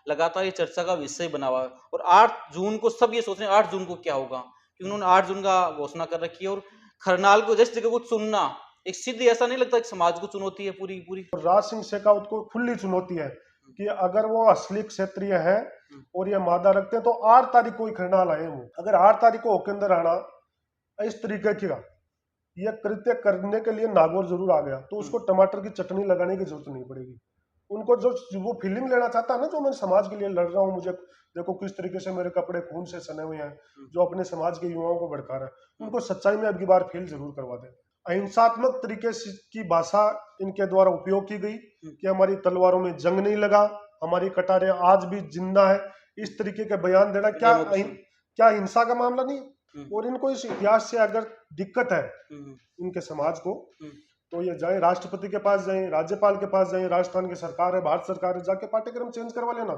लगातार ये चर्चा का विषय बना हुआ है। और 8 जून को सब ये सोच रहे हैं 8 जून को क्या होगा, क्योंकि उन्होंने 8 जून का घोषणा कर रखी है। और खरनाल को जैसी जगह को चुनना एक सिद्ध, ऐसा नहीं लगता कि समाज को चुनौती है पूरी पूरी। राज सिंह शेखावत को खुली चुनौती है कि अगर वो असली क्षत्रिय है और ये मादा रखते हैं तो 8 तारीख को ही खरनाल आए। वो अगर 8 तारीख को होके अंदर आना इस तरीके का ये कृत्य करने के लिए नागौर जरूर आ गया, तो उसको टमाटर की चटनी लगाने की जरूरत नहीं पड़ेगी। उनको जो वो फीलिंग लेना चाहता है ना, जो मैं समाज के लिए लड़ रहा हूँ, मुझे देखो किस तरीके से मेरे कपड़े खून से सने हुए हैं, जो अपने समाज के युवाओं को भड़का रहा है, उनको सच्चाई में अब की बार फील जरूर करवा दे। अहिंसात्मक तरीके की भाषा इनके द्वारा उपयोग की गई कि हमारी तलवारों में जंग नहीं लगा, हमारी कटारें आज भी जिंदा है, इस तरीके के बयान देना क्या हिंसा का मामला नहीं है? और इनको इस इतिहास से अगर दिक्कत है इनके समाज को, तो ये जाए राष्ट्रपति के पास जाए, राज्यपाल के पास जाए, राजस्थान की सरकार है, भारत सरकार है, जाके पाठ्यक्रम चेंज करवा लेना।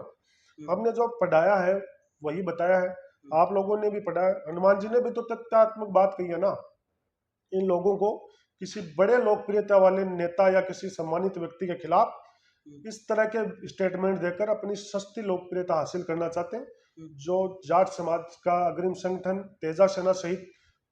हमने जो पढ़ाया है वही बताया है, आप लोगों ने भी पढ़ा है। हनुमान जी ने भी तो तथ्यात्मक बात कही है ना। इन लोगों को किसी बड़े लोकप्रियता वाले नेता या किसी सम्मानित व्यक्ति के खिलाफ इस तरह के स्टेटमेंट देकर अपनी सस्ती लोकप्रियता हासिल करना चाहते हैं, जो जाट समाज का अग्रिम संगठन तेजा सेना सहित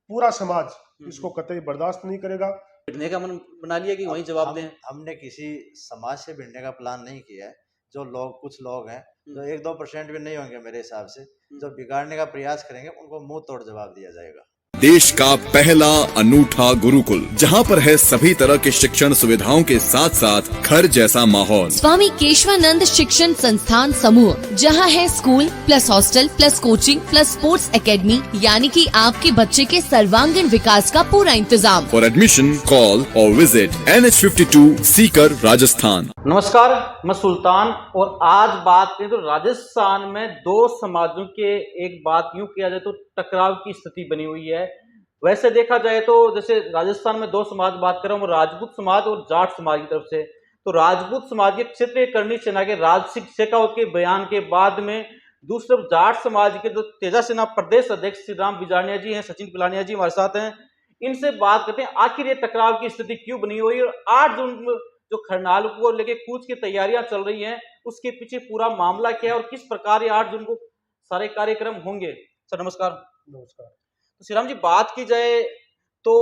पूरा समाज इसको कतई बर्दाश्त नहीं करेगा। भिड़ने का मन बना लिया कि वही जवाब दें। हमने किसी समाज से भिड़ने का प्लान नहीं किया है। जो लोग कुछ लोग हैं जो 1-2% भी नहीं होंगे मेरे हिसाब से, जो बिगाड़ने का प्रयास करेंगे उनको मुंह तोड़ जवाब दिया जाएगा। देश का पहला अनूठा गुरुकुल, जहां पर है सभी तरह के शिक्षण सुविधाओं के साथ साथ घर जैसा माहौल। स्वामी केशवानंद शिक्षण संस्थान समूह, जहां है school plus hostel plus coaching plus sports academy, यानी कि आपके बच्चे के सर्वांगीण विकास का पूरा इंतजाम। फॉर एडमिशन कॉल और विजिट NH52 सीकर, राजस्थान। नमस्कार, मैं सुल्तान। और आज बात करें तो राजस्थान में दो समाजों के, एक बात यूं किया जाए तो टकराव की स्थिति बनी हुई है। वैसे देखा जाए तो जैसे राजस्थान में दो समाज बात कर रहा हूँ, राजपूत समाज और जाट समाज की तरफ से। तो राजपूत समाज के क्षेत्रीय करणी सेना के राज सिंह शेखावत के बयान के बाद में दूसरी तरफ जाट समाज के जो तेजा सेना प्रदेश अध्यक्ष श्री राम बिजानिया जी हैं, सचिन पिलानिया जी हमारे साथ हैं, इनसे बात करते हैं आखिर ये टकराव की स्थिति क्यों बनी हुई है। और 8 जून जो खरनाल को लेके कूच की तैयारियां चल रही हैं, उसके पीछे पूरा मामला क्या है और किस प्रकार ये 8 जून को सारे कार्यक्रम होंगे। सर नमस्कार। नमस्कार। तो श्री राम जी, बात की जाए तो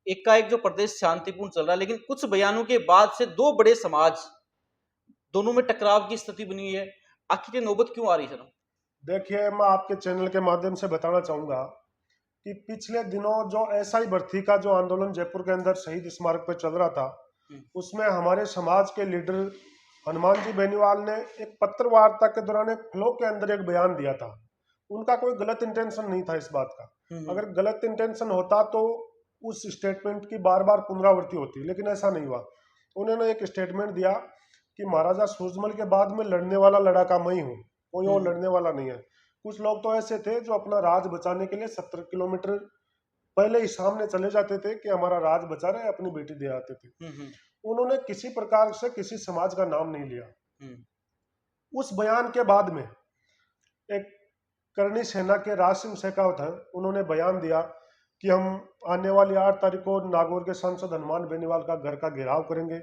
एकाएक जो प्रदेश शांतिपूर्ण चल रहा है, लेकिन कुछ बयानों के बाद से दो बड़े समाज दोनों में टकराव की स्थिति बनी हुई है। आखिर ये नौबत क्यों आ रही है? देखिए, मैं आपके चैनल के माध्यम से बताना चाहूंगा कि पिछले दिनों जो SI भर्ती का जो आंदोलन जयपुर के अंदर शहीद स्मारक पर चल रहा था, उसमें हमारे समाज के लीडर हनुमान जी बेनीवाल ने एक पत्र वार्ता के दौरान एक फ्लो के अंदर एक बयान दिया था। उनका कोई गलत इंटेंशन नहीं था इस बात का। अगर गलत इंटेंशन होता तो उस स्टेटमेंट की बार बार पुनरावृत्ति होती, लेकिन ऐसा नहीं हुआ। उन्होंने एक स्टेटमेंट दिया कि महाराजा सूरजमल के बाद में लड़ने वाला लड़ाका मैं ही हूँ, कोई और लड़ने वाला नहीं है। कुछ लोग तो ऐसे थे जो अपना राज बचाने के लिए 70 किलोमीटर पहले ही सामने चले जाते थे कि हमारा राज बचा रहे, अपनी बेटी दे आते थे। उन्होंने किसी प्रकार से किसी समाज का नाम नहीं लिया। उस बयान के बाद में एक करणी सेना के राज सिंह शेखावत हैं, उन्होंने बयान दिया कि हम आने वाली 8 तारीख को नागौर के सांसद हनुमान बेनीवाल का घर का घेराव करेंगे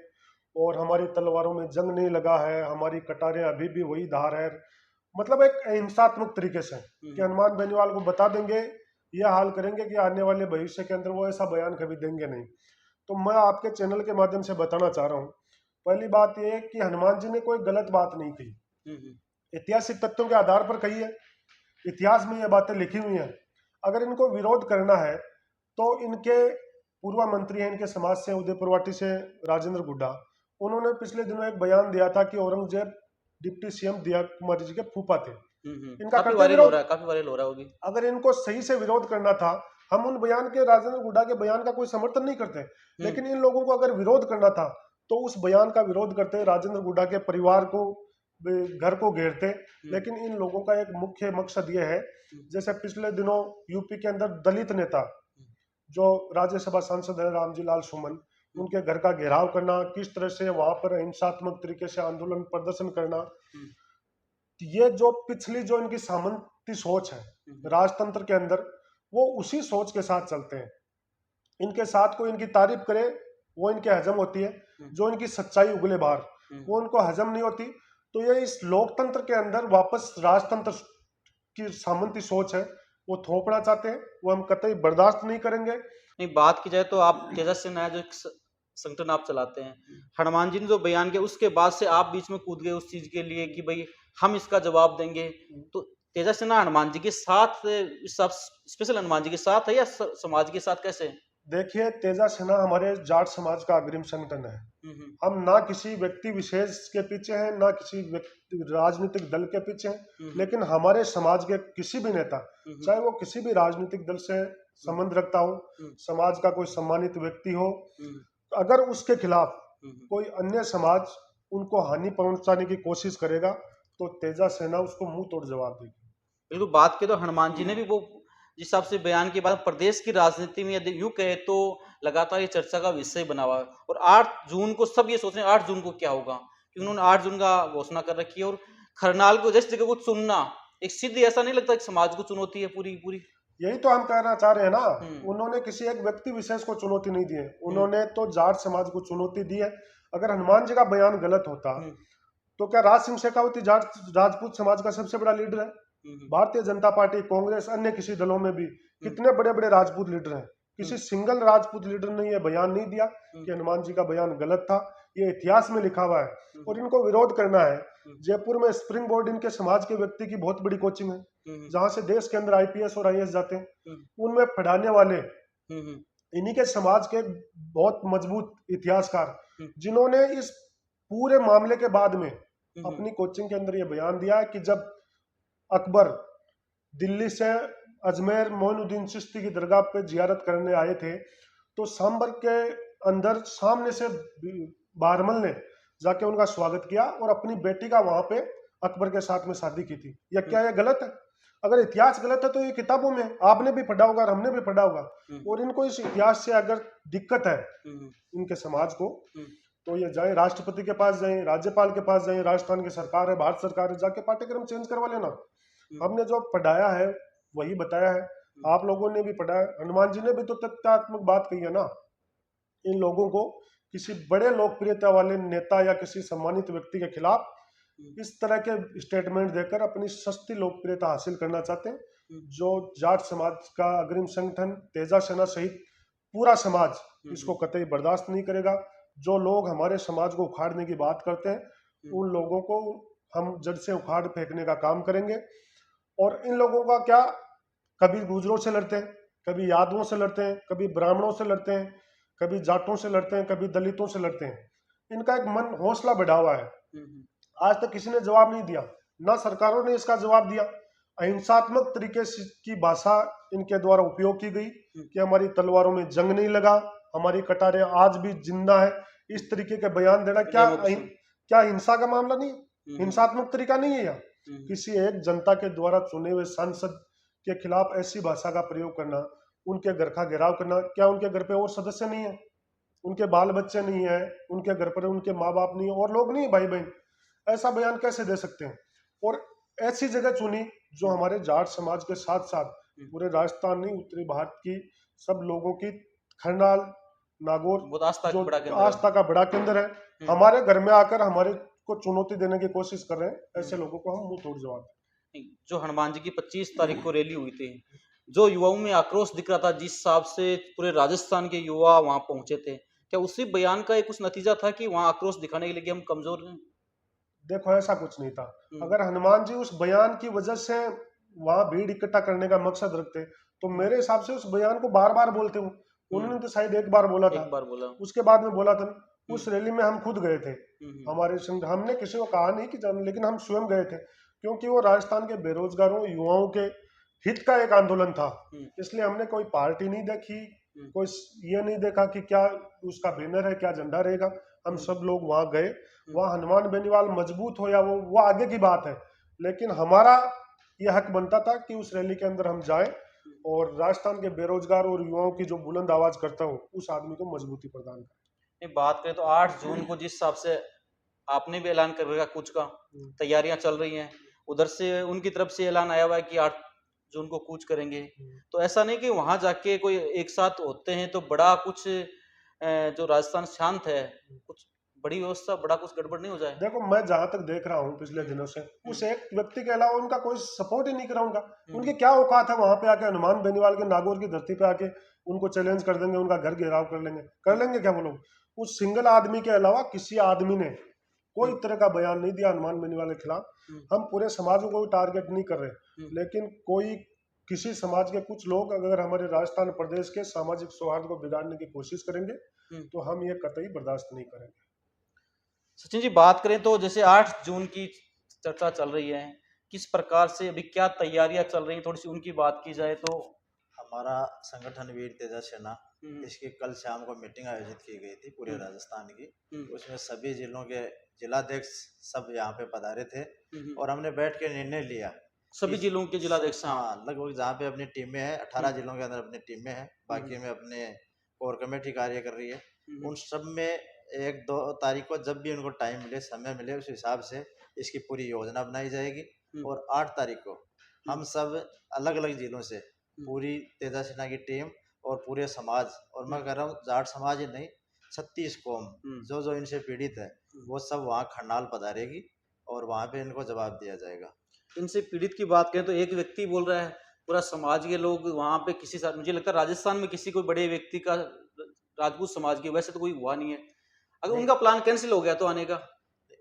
और हमारी तलवारों में जंग नहीं लगा है, हमारी कटारें अभी भी वही धार है। मतलब एक अहिंसात्मक तरीके से कि हनुमान बेनीवाल को बता देंगे, यह हाल करेंगे कि आने वाले भविष्य के अंदर वो ऐसा बयान कभी देंगे नहीं। तो मैं आपके चैनल के माध्यम से बताना चाह रहा हूँ, पहली बात यह है कि हनुमान जी ने कोई गलत बात नहीं कही, ऐतिहासिक तथ्यों के आधार पर कही है, इतिहास में ये बातें लिखी हुई हैं। अगर इनको विरोध करना है तो इनके पूर्व मंत्री हैं इनके समाज से, उदयपुरवाटी से राजेंद्र गुड्डा, उन्होंने पिछले दिनों एक बयान दिया था कि औरंगजेब डिप्टी CM दिया कुमारी जी के फूफा थे। इनका काफी वायरल हो रहा है वो भी। अगर इनको सही से विरोध करना था, हम उन बयान के, राजेंद्र गुड्डा के बयान का कोई समर्थन नहीं करते, लेकिन इन लोगों को अगर विरोध करना था तो उस बयान का विरोध करते, राजेंद्र गुड्डा के परिवार को, घर को घेरते। लेकिन इन लोगों का एक मुख्य मकसद ये है, जैसे पिछले दिनों यूपी के अंदर दलित नेता जो राज्यसभा सांसद है रामजी लाल सुमन, उनके घर का घेराव करना, किस तरह से वहां पर अहिंसात्मक तरीके से आंदोलन प्रदर्शन करना, ये जो पिछली जो इनकी सामंती सोच है राजतंत्र के अंदर, वो उसी सोच के साथ चलते हैं। इनके साथ कोई इनकी तारीफ करे वो इनके हजम होती है, जो इनकी सच्चाई उगले बाहर वो उनको हजम नहीं होती। तो ये इस लोकतंत्र के अंदर वापस राजतंत्र की सामंती सोच है, वो थोपना चाहते हैं, वो हम कतई बर्दाश्त नहीं करेंगे। नहीं, बात की जाए तो आप तेजस्वी नया जो एक संगठन आप चलाते हैं, हनुमान जी ने जो बयान किया उसके बाद से आप बीच में कूद गए उस चीज के लिए कि भाई हम इसका जवाब देंगे। तो तेजस्वी सिन्हा हनुमान जी के साथ, सब स्पेशल हनुमान जी के साथ है या समाज के साथ, कैसे? देखिए, तेजा सेना हमारे जाट समाज का अग्रिम संगठन है। हम ना किसी व्यक्ति विशेष के पीछे हैं, ना किसी राजनीतिक दल के पीछे हैं, लेकिन हमारे समाज के किसी भी नेता, चाहे वो किसी भी राजनीतिक दल से संबंध रखता हो, समाज का कोई सम्मानित व्यक्ति हो, अगर उसके खिलाफ कोई अन्य समाज उनको हानि पहुंचाने की कोशिश करेगा तो तेजा सेना उसको मुंह तोड़ जवाब देगी। बिल्कुल, बात की तो हनुमान जी ने भी वो जिस हिसाब से बयान के बाद प्रदेश की राजनीति में यदि यूं कहे तो लगातार ये चर्चा का विषय बना हुआ है। और 8 जून को सब ये सोच रहे हैं 8 जून को क्या होगा, क्योंकि उन्होंने 8 जून का घोषणा कर रखी है। और खरनाल को जैसी जगह को चुनना एक सीधी, ऐसा नहीं लगता कि समाज को चुनौती है पूरी पूरी? यही तो हम कहना चाह रहे हैं ना, उन्होंने किसी एक व्यक्ति विशेष को चुनौती नहीं दी है, उन्होंने तो जाट समाज को चुनौती दी है। अगर हनुमान जी का बयान गलत होता तो क्या राज सिंह शेखावती जाट राजपूत समाज का सबसे बड़ा लीडर है? भारतीय जनता पार्टी, कांग्रेस, अन्य किसी दलों में भी कितने बड़े बड़े राजपूत लीडर हैं, किसी सिंगल राजपूत लीडर ने यह बयान नहीं दिया कि हनुमान जी का बयान गलत था। ये इतिहास में लिखा हुआ है और इनको विरोध करना है। जयपुर में स्प्रिंग बोर्ड इनके समाज के व्यक्ति की बहुत बड़ी कोचिंग है, जहां से देश के अंदर IPS और IAS जाते हैं। उनमें पढ़ाने वाले इन्हीं के समाज के बहुत मजबूत इतिहासकार, जिन्होंने इस पूरे मामले के बाद में अपनी कोचिंग के अंदर यह बयान दिया है कि जब अकबर दिल्ली से अजमेर मोइनुद्दीन चिश्ती की दरगाह पे जियारत करने आए थे, तो सांबर के अंदर सामने से बारमल ने जाके उनका स्वागत किया और अपनी बेटी का वहां पे अकबर के साथ में शादी की थी। या क्या यह गलत है? अगर इतिहास गलत है तो ये किताबों में आपने भी पढ़ा होगा और हमने भी पढ़ा होगा। और इनको इस इतिहास से अगर दिक्कत है इनके समाज को, तो ये जाए राष्ट्रपति के पास, जाए राज्यपाल के पास, जाए राजस्थान की सरकार है, भारत सरकार है, जाके पाठ्यक्रम चेंज करवा लेना। हमने जो पढ़ाया है वही बताया है, आप लोगों ने भी पढ़ा है। हनुमान जी ने भी तो तथ्यात्मक बात कही है ना। इन लोगों को किसी बड़े लोकप्रियता वाले नेता या किसी सम्मानित व्यक्ति के खिलाफ इस तरह के स्टेटमेंट देकर अपनी सस्ती लोकप्रियता हासिल करना चाहते हैं। जो जाट समाज का अग्रिम संगठन तेजा सेना सहित पूरा समाज इसको कतई बर्दाश्त नहीं करेगा। जो लोग हमारे समाज को उखाड़ने की बात करते हैं, उन लोगों को हम जड़ से उखाड़ फेंकने का काम करेंगे। और इन लोगों का क्या, कभी गुजरों से लड़ते हैं, कभी यादवों से लड़ते हैं, कभी ब्राह्मणों से लड़ते हैं, कभी जाटों से लड़ते हैं, कभी दलितों से लड़ते हैं। इनका एक मन हौसला बढ़ा हुआ है। आज तक किसी ने जवाब नहीं दिया, ना सरकारों ने इसका जवाब दिया। अहिंसात्मक तरीके की भाषा इनके द्वारा उपयोग की गई कि हमारी तलवारों में जंग नहीं लगा, हमारी कटारें आज भी जिंदा है। इस तरीके के बयान देना क्या हिंसा का मामला नहीं है? हिंसात्मक तरीका नहीं है। किसी एक जनता के द्वारा चुने हुए सांसद के खिलाफ ऐसी भाषा का प्रयोग करना, उनके घर का घेराव करना, क्या उनके घर पे और सदस्य नहीं है? उनके बाल बच्चे नहीं है? उनके घर पर उनके माँ बाप नहीं है और लोग नहीं है, भाई बहन? ऐसा बयान कैसे दे सकते हैं? और ऐसी जगह चुनी जो हमारे जाट समाज के साथ साथ पूरे राजस्थान नहीं, उत्तरी भारत की सब लोगों की, खरनाल, नागौर आस्था का बड़ा केंद्र है। हमारे घर में आकर हमारे को चुनौती देने की कोशिश कर रहे हैं, ऐसे लोगों को हम मुंह तोड़ जवाब दें। जो हनुमान जी की 25 तारीख को रैली हुई थी, जो युवाओं में आक्रोश दिख रहा था, जिस हिसाब से पूरे राजस्थान के युवा वहां पहुंचे थे, क्या उसी बयान का एक कुछ नतीजा था कि वहां आक्रोश दिखाने के लिए हम कमजोर हैं? देखो, ऐसा कुछ नहीं था। अगर हनुमान जी उस बयान की वजह से वहां भीड़ इकट्ठा करने का मकसद रखते तो मेरे हिसाब से उस बयान को बार बार बोलते हो। उन्होंने तो शायद एक बार बोला था, उसके बाद में बोला था। उस रैली में हम खुद गए थे, हमारे संग, हमने किसी को कहा नहीं कि जान, लेकिन हम स्वयं गए थे, क्योंकि वो राजस्थान के बेरोजगारों युवाओं के हित का एक आंदोलन था। इसलिए हमने कोई पार्टी नहीं देखी, कोई ये नहीं देखा कि क्या उसका बैनर है, क्या झंडा रहेगा। हम सब लोग वहां गए। वहां हनुमान बेनीवाल मजबूत हो या वो आगे की बात है, लेकिन हमारा ये हक बनता था कि उस रैली के अंदर हम जाएं और राजस्थान के बेरोजगार और युवाओं की जो बुलंद आवाज करता हो उस आदमी को मजबूती प्रदान करें। बात करें तो 8 जून को जिस हिसाब से आपने भी ऐलान कर रखा, कुछ का तैयारियां चल रही हैं, उधर से उनकी तरफ से ऐलान आया हुआ है कि 8 जून को कूच करेंगे। तो ऐसा नहीं कि वहां जाके कोई एक साथ होते हैं तो बड़ा कुछ जो राजस्थान शांत है, कुछ बड़ी व्यवस्था, बड़ा कुछ गड़बड़ नहीं हो जाए? देखो, मैं जहां तक देख रहा हूँ पिछले दिनों से, उस एक व्यक्ति के अलावा उनका कोई सपोर्ट ही नहीं करा उनका। उनकी क्या औकात है वहां पे आके हनुमान बेनीवाल के नागौर की धरती पे आके उनको चैलेंज कर देंगे, उनका घर घेराव कर लेंगे क्या वो लोग? उस सिंगल आदमी के अलावा किसी आदमी ने कोई तरह का बयान नहीं दिया हनुमान बेनीवाल के खिलाफ। हम पूरे समाज को कोई टारगेट नहीं कर रहे, लेकिन कोई किसी समाज के कुछ लोग अगर हमारे राजस्थान प्रदेश के सामाजिक सौहार्द को बिगाड़ने की कोशिश करेंगे तो हम ये कतई बर्दाश्त नहीं करेंगे। सचिन जी, बात करें तो जैसे 8 जून की चर्चा चल रही है, किस प्रकार से अभी क्या तैयारियां चल रही हैं, थोड़ी सी उनकी बात की जाए तो? हमारा संगठन वीर तेजा सेना, इसकी कल शाम को मीटिंग आयोजित की गई थी पूरे राजस्थान की। उसमें सभी जिलों के जिलाध्यक्ष सब यहाँ पे पधारे थे और हमने बैठ के निर्णय लिया। सभी जिलों के जिलाध्यक्ष? हाँ, लगभग जहाँ पे अपनी टीमें हैं, 18 जिलों के अंदर अपनी टीमें हैं, बाकी में अपने कोर कमेटी कार्य कर रही है। उन सब में 1-2 तारीख को जब भी उनको टाइम मिले, समय मिले, उस हिसाब से इसकी पूरी योजना बनाई जाएगी। और 8 तारीख को हम सब अलग अलग जिलों से पूरी तेजा सेना की टीम और पूरे समाज, और मैं कह रहा हूँ जाट समाज ही नहीं, 36 कौम जो इनसे पीड़ित है वो सब वहाँ खरनाल पधारेगी और वहाँ पे इनको जवाब दिया जाएगा। इनसे पीड़ित की बात करें तो एक व्यक्ति बोल रहा है, पूरा समाज के लोग वहाँ पे किसी साथ, मुझे लगता है राजस्थान में किसी कोई बड़े व्यक्ति का, राजपूत समाज के वैसे तो कोई हुआ नहीं है। अगर उनका प्लान कैंसिल हो गया तो आने का?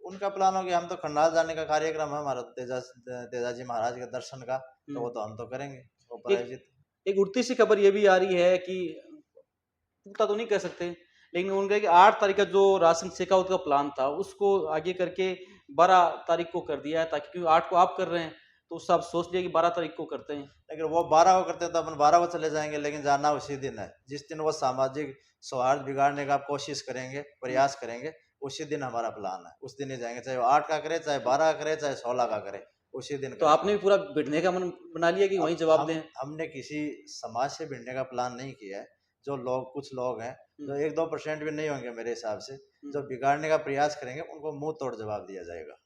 उनका प्लान हो गया, हम तो खंडाल जाने का कार्यक्रम है हमारा, तेजाजी महाराज के दर्शन का, तो वो तो हम तो करेंगे, वो प्रायोजित। एक उड़ती सी खबर ये भी आ रही है कि, पुख्ता तो नहीं कह सकते, लेकिन उनका कि 8 तारीख का जो राज सिंह शेखावत का प्लान था उसको आगे करके 12 तारीख को कर दिया है, ताकि क्योंकि 8 को आप कर रहे हैं तो उससे आप सोच लिया कि 12 तारीख को करते हैं। लेकिन वो 12 को करते हैं तो अपन 12 को चले जाएंगे, लेकिन जाना उसी दिन है जिस दिन वो सामाजिक सौहार्द बिगाड़ने का कोशिश करेंगे, प्रयास करेंगे, उसी दिन हमारा प्लान है, उस दिन ही जाएंगे, चाहे वो 8 का करे, चाहे 12 का करे, चाहे 16 का करे, उसी दिन। तो आपने भी पूरा भिड़ने का मन बना लिया कि वहीं जवाब दें? हमने किसी समाज से भिड़ने का प्लान नहीं किया है। जो लोग, कुछ लोग हैं जो 1-2% भी नहीं होंगे मेरे हिसाब से, जो बिगाड़ने का प्रयास करेंगे उनको मुंह तोड़ जवाब दिया जाएगा।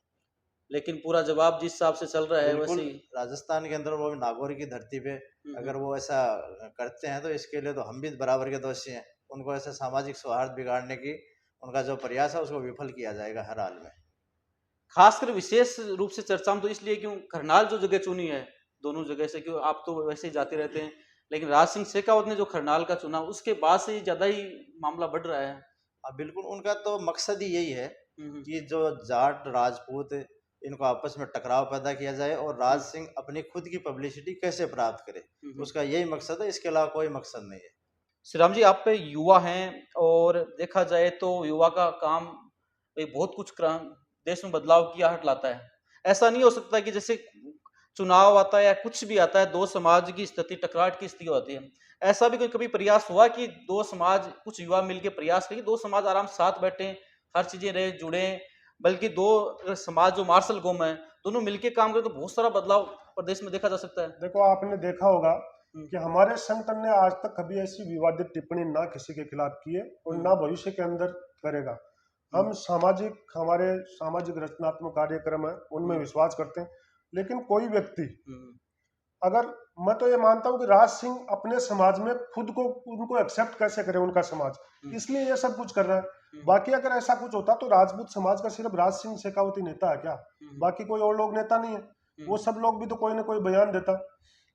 लेकिन पूरा जवाब जिस हिसाब से चल रहा है वैसे ही राजस्थान के अंदर, वो भी नागौर की धरती पे अगर वो ऐसा करते हैं तो इसके लिए तो हम भी बराबर के दोषी हैं। उनको ऐसे सामाजिक सौहार्द बिगाड़ने की उनका जो प्रयास है उसको विफल किया जाएगा हर हाल में। खासकर विशेष रूप से चर्चा में तो इसलिए क्यों खरनाल जो जगह चुनी है, दोनों जगह से, क्यों आप तो वैसे ही जाते रहते हैं, लेकिन राज सिंह शेखावत ने जो खरनाल का चुना उसके बाद से ज्यादा ही मामला बढ़ रहा है। हाँ बिल्कुल, उनका तो मकसद ही यही है कि जो जाट राजपूत इनको आपस में टकराव पैदा किया जाए और राज सिंह अपनी खुद की पब्लिसिटी कैसे प्राप्त करे, उसका यही मकसद है, इसके अलावा कोई मकसद नहीं है। श्री राम जी, आप पे युवा हैं और देखा जाए तो युवा का काम बहुत कुछ देश में बदलाव की आहट लाता है। ऐसा नहीं हो सकता कि जैसे चुनाव आता है या कुछ भी आता है, 2 समाज की स्थिति, टकराहट की स्थिति होती है, ऐसा भी कोई कभी प्रयास हुआ कि 2 समाज, कुछ युवा मिलकर प्रयास करें, 2 समाज आराम साथ बैठे, हर चीजें रहे, जुड़े, बल्कि 2 समाज जो मार्शल कौम है दोनों मिलकर काम करें तो बहुत सारा बदलाव प्रदेश में देखा जा सकता है। देखो, आपने देखा होगा कि हमारे संगठन ने आज तक कभी ऐसी विवादित टिप्पणी ना किसी के खिलाफ की है और ना भविष्य के अंदर करेगा। हम हमारे सामाजिक रचनात्मक कार्यक्रम है उनमें विश्वास करते हैं, लेकिन कोई व्यक्ति, अगर, मैं तो ये मानता हूँ कि राज सिंह अपने समाज में खुद को, उनको एक्सेप्ट कैसे करे उनका समाज, इसलिए ये सब कुछ कर रहा है। बाकी अगर ऐसा कुछ होता तो राजपूत समाज का सिर्फ राज सिंह शेखावती नेता है क्या? बाकी कोई और लोग नेता नहीं है? वो सब लोग भी तो कोई ना कोई बयान देता।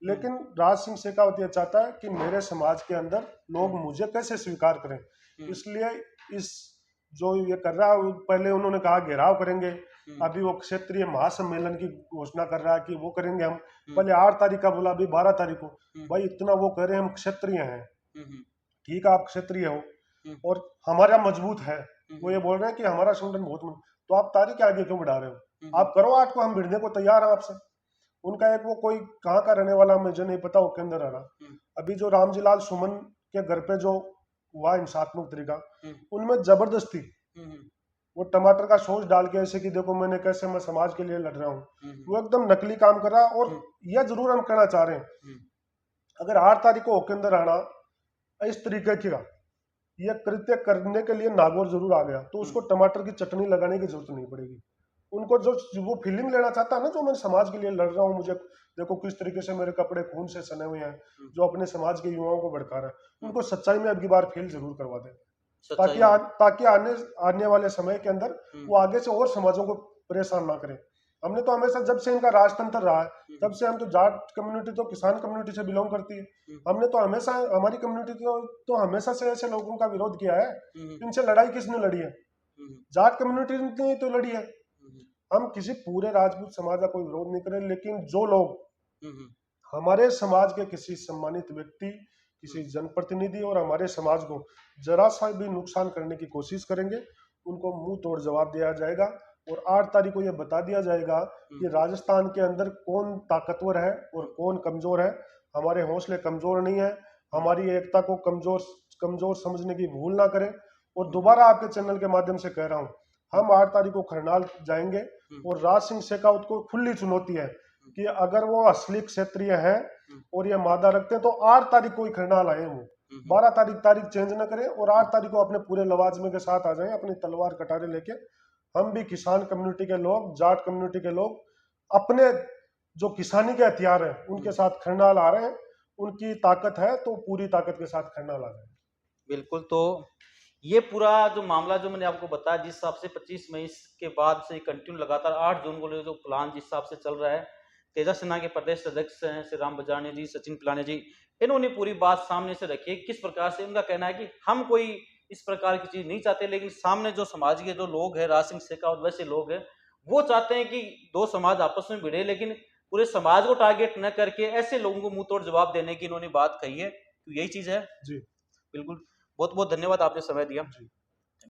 लेकिन राज सिंह शेखावती चाहता है कि मेरे समाज के अंदर लोग मुझे कैसे स्वीकार करें, इसलिए इस जो ये कर रहा है, पहले उन्होंने कहा घेराव करेंगे, अभी वो क्षेत्रीय महासम्मेलन की घोषणा कर रहा है कि वो करेंगे हम, पहले 8 तारीख का बोला, अभी 12 तारीख को। भाई इतना वो कह रहे हैं हम क्षत्रिय हैं, ठीक है आप क्षत्रिय हो और हमारा मजबूत है, वो ये बोल रहे हैं कि हमारा संगठन बहुत मजबूत, तो आप तारीख आगे क्यों बढ़ा रहे हो? आप करो 8 को, हम भिड़ने को तैयार हैं आपसे। उनका एक, वो कोई कहाँ का रहने वाला मुझे नहीं पता, वो के अंदर रहा। अभी जो रामजी लाल सुमन के घर पे जो हुआ हिंसात्मक तरीका, उनमें जबरदस्ती वो टमाटर का सॉस डाल के ऐसे कि देखो मैंने कैसे, मैं समाज के लिए लड़ रहा हूँ, वो एकदम नकली काम कर रहा है। और यह जरूर हम कहना चाह रहे हैं, अगर 8 तारीख को के अंदर आना इस तरीके का यह कृत्य करने के लिए नागौर जरूर आ गया, तो उसको टमाटर की चटनी लगाने की जरूरत नहीं पड़ेगी। उनको जो वो फीलिंग लेना चाहता है ना, जो मैं समाज के लिए लड़ रहा हूँ, मुझे देखो किस तरीके से मेरे कपड़े खून से सने हुए हैं, जो अपने समाज के युवाओं को भड़का रहा है, उनको सच्चाई में अब की बार फील जरूर करवा दे। सच्चाई ताकि आने वाले समय के अंदर वो आगे से और समाजों को परेशान ना करें। हमने तो हमेशा, जब से इनका राजतंत्र रहा है तब से, हम तो जाट कम्युनिटी तो किसान कम्युनिटी से बिलोंग करती है, हमने तो हमेशा, हमारी कम्युनिटी तो हमेशा से ऐसे लोगों का विरोध किया है। इनसे लड़ाई किसने लड़ी है? जाट कम्युनिटी ने तो लड़ी है। हम किसी पूरे राजपूत समाज का कोई विरोध नहीं करें, लेकिन जो लोग हमारे समाज के किसी सम्मानित व्यक्ति, किसी जनप्रतिनिधि और हमारे समाज को जरा सा भी नुकसान करने की कोशिश करेंगे, उनको मुंह तोड़ जवाब दिया जाएगा। और 8 तारीख को यह बता दिया जाएगा कि राजस्थान के अंदर कौन ताकतवर है और कौन कमजोर है। हमारे हौसले कमजोर नहीं है, हमारी एकता को कमजोर समझने की भूल ना करें। और दोबारा आपके चैनल के माध्यम से कह रहा हूं, हम 8 तारीख को खरनाल जाएंगे और राज सिंह शेखावत को खुली चुनौती है कि अगर वो असली क्षत्रिय है और ये मादा रखते हैं तो 8 तारीख को ही खरनाल आए, वो 12 तारीख चेंज ना करें और 8 तारीख को अपने पूरे लवाजमे के साथ आ जाएं, अपनी तलवार कटारे लेके। हम भी किसान कम्युनिटी के लोग, जाट कम्युनिटी के लोग, अपने जो किसानी के हथियार हैं उनके साथ खरनाल आ रहे हैं। उनकी ताकत है तो पूरी ताकत के साथ खरनाल आ रहे हैं। बिल्कुल। तो ये पूरा जो मामला जो मैंने आपको बताया, जिस हिसाब से 25 मई के बाद से कंटिन्यू लगातार 8 जून को जो प्लान जिस हिसाब से चल रहा है, तेजस सेना के प्रदेश अध्यक्ष हैं श्री राम बजाने जी, सचिन पिलाने जी, इन्होंने पूरी बात सामने से रखी है। किस प्रकार से उनका कहना है कि हम कोई इस प्रकार की चीज नहीं चाहते, लेकिन सामने जो समाज के जो लोग हैं, राज सिंह शेखावत वैसे लोग हैं, वो चाहते हैं कि दो समाज आपस में भिड़े, लेकिन पूरे समाज को टारगेट न करके ऐसे लोगों को मुंह तोड़ जवाब देने की इन्होंने बात कही है। तो यही चीज है जी बिल्कुल। बहुत बहुत धन्यवाद, आपने समय दिया। जी।